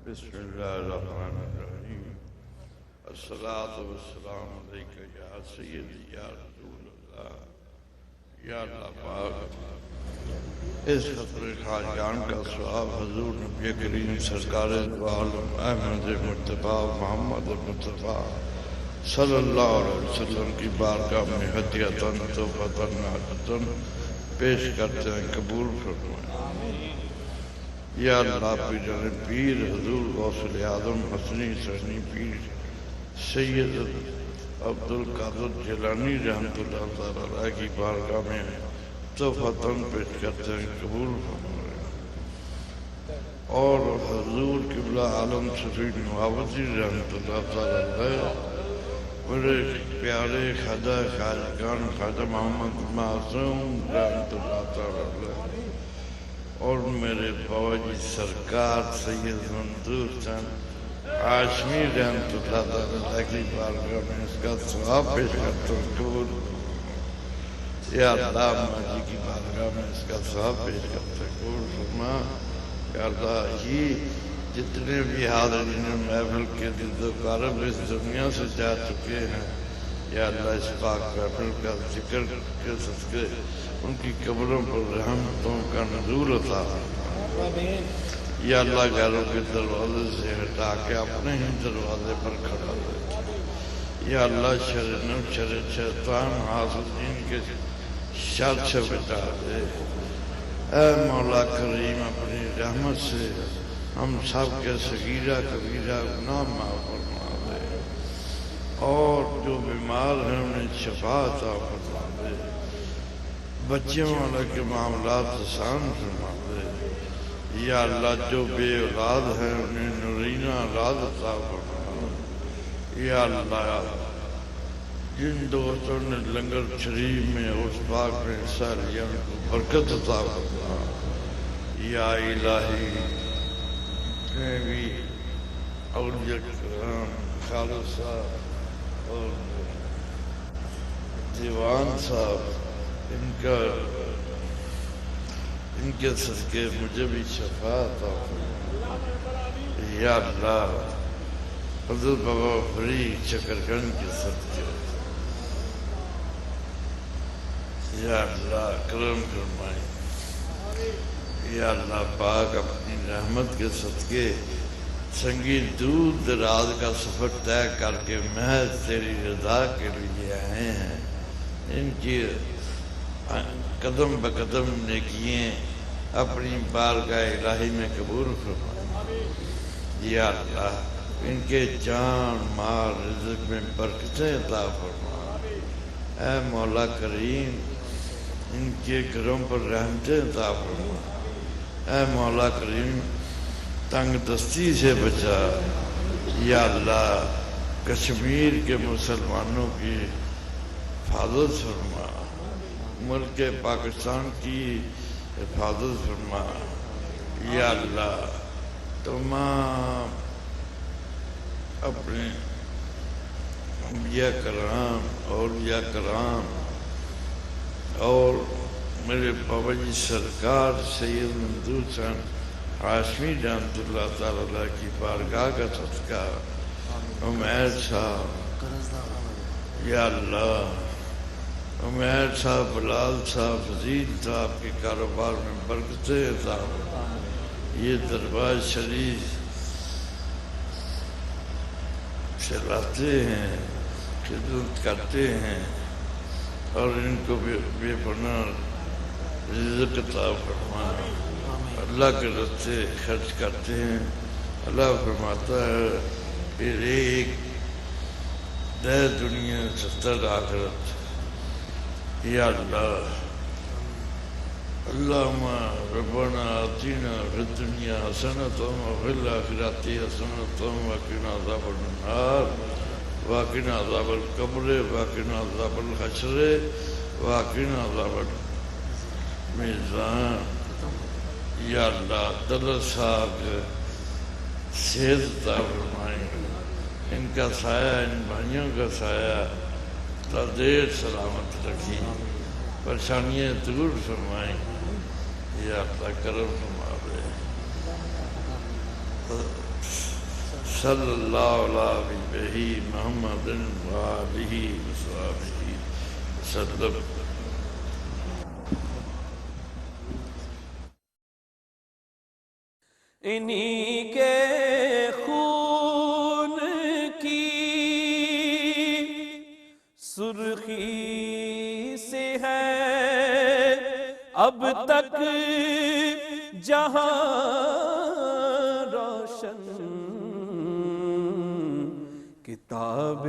بسم اللہ الرحمن الرحیم الصلاة والسلام علیکہ یا سیدی یا رسول اللہ یا اللہ پاک اس خطر خاجان کا ثواب حضور نبی کریم سرکار دو عالم احمد مصطفیٰ محمد مصطفیٰ صلی اللہ علیہ وسلم کی بارگاہ میں ہدیۃً تحفۃً نعمتاً پیش کرتے ہیں، قبول فرمائیں۔ یا اللہ پیر حضور غوث اعظم حسنی سرنی پیر سید عبدالقادر جیلانی رحمۃ اللہ تعالیٰ کی بارگاہ میں تحفتاً پیش کرتے ہیں، قبول فرمائیں۔ اور حضور قبلہ عالم صفی نوابتی رحمۃ اللہ تعالیٰ میرے پیارے خواجہ خاجگان خواجہ محمد معصوم رحمۃ اللہ تعالیٰ اور میرے بابا جی سرکار سید منظور چند ہاشمی رحمۃ اللہ تعالیٰ کی بارگاہ میں اس کا ثواب پیش کرتا ہوں، قبول یا اللہ ماجی کی بارگاہ میں اس کا ثواب پیش کرتا ہوں، قبول فرما۔ یا اللہ یہ جتنے بھی حاضرین محفل کے دل و قارب اس دنیا سے جا چکے ہیں، یا اللہ اس پاک محفل کا ذکر کے صدقے ان کی قبروں پر رحمتوں کا نزول عطا فرما۔ یا اللہ گھروں کے دروازے سے ہٹا کے اپنے ہی دروازے پر کھڑا دے۔ یا اللہ شر نفس شر شیطان حاسدین کے شر سے بچا دے۔ اے مولا کریم اپنی رحمت سے ہم سب کے صغیرہ کبیرہ گناہ معاف فرما دے، اور جو بیمار ہیں انہیں شفا عطا فرما دے، بچوں والا کے معاملات آسان فرما دے۔ یا اللہ جو بے اولاد ہیں انہیں نورینہ اولاد عطا فرما دے۔ یا اللہ جن دوستوں نے لنگر شریف میں اس پاک میں حصہ لیا ان کو برکت عطا فرما۔ یا الہی جتنے بھی اولیاء کرام خالد صاحب اور دیوان صاحب ان کے صدقے مجھے بھی شفا عطا فرما۔ یا اللہ حضرت بابا فرید شکرگنج کے صدقے، یا اللہ کرم فرمائیں۔ یا اللہ پاک اپنی رحمت کے صدقے سنگی دور دراز کا سفر طے کر کے محض تیری رضا کے لیے آئے ہیں، ان کی قدم بقدم نیکییں اپنی بارگاہ الہی میں قبول فرمائیں۔ یا اللہ ان کے جان مال رزق میں برکتیں عطا فرما۔ اے مولا کریم ان کے گھروں پر رحمتیں عطا فرما۔ اے مولا کریم تنگ دستی سے بچا۔ یا اللہ کشمیر کے مسلمانوں کی حفاظت فرما، ملک پاکستان کی حفاظت فرما۔ یا اللہ تمام اپنے انبیاء کرام اولیاء کرام اور میرے بابا جی سرکار سید منظور چند ہاشمی رحمۃ اللہ تعالیٰ کی بارگاہ کا صدقہ عمیر صاحب، یا اللہ عمیر صاحب بلال صاحب فضیل صاحب کے کاروبار میں برکتیں عطا فرما۔ یہ دربار شریف چلاتے ہیں، خدمت کرتے ہیں، اور ان کو بے پناہ رزق عطا فرما۔ اللہ کے راستے خرچ کرتے ہیں، اللہ فرماتا ہے پھر ایک نئے دنیا 70 آخرت۔ یا اللہ اللہم ربنا آتینا فی الدنیا حسنۃ وفی الآخرۃ حسنۃ وقنا عذاب النار وقنا عذاب القبر وقنا عذاب الحشر وقنا عذاب المیزان۔ یا اللہ طلعت صاحب صحت عطا فرمائیں، ان کا سایہ ان بھائیوں کا سایہ تا دیر سلامت رکھی، پریشانیاں دور فرمائیں۔ یا اللہ کرم فرما دے۔ صلی اللہ علیہ محمد وآلہ وصحبہ وسلم. انہی کے خون کی سرخی سے ہے اب تک جہاں روشن. کتاب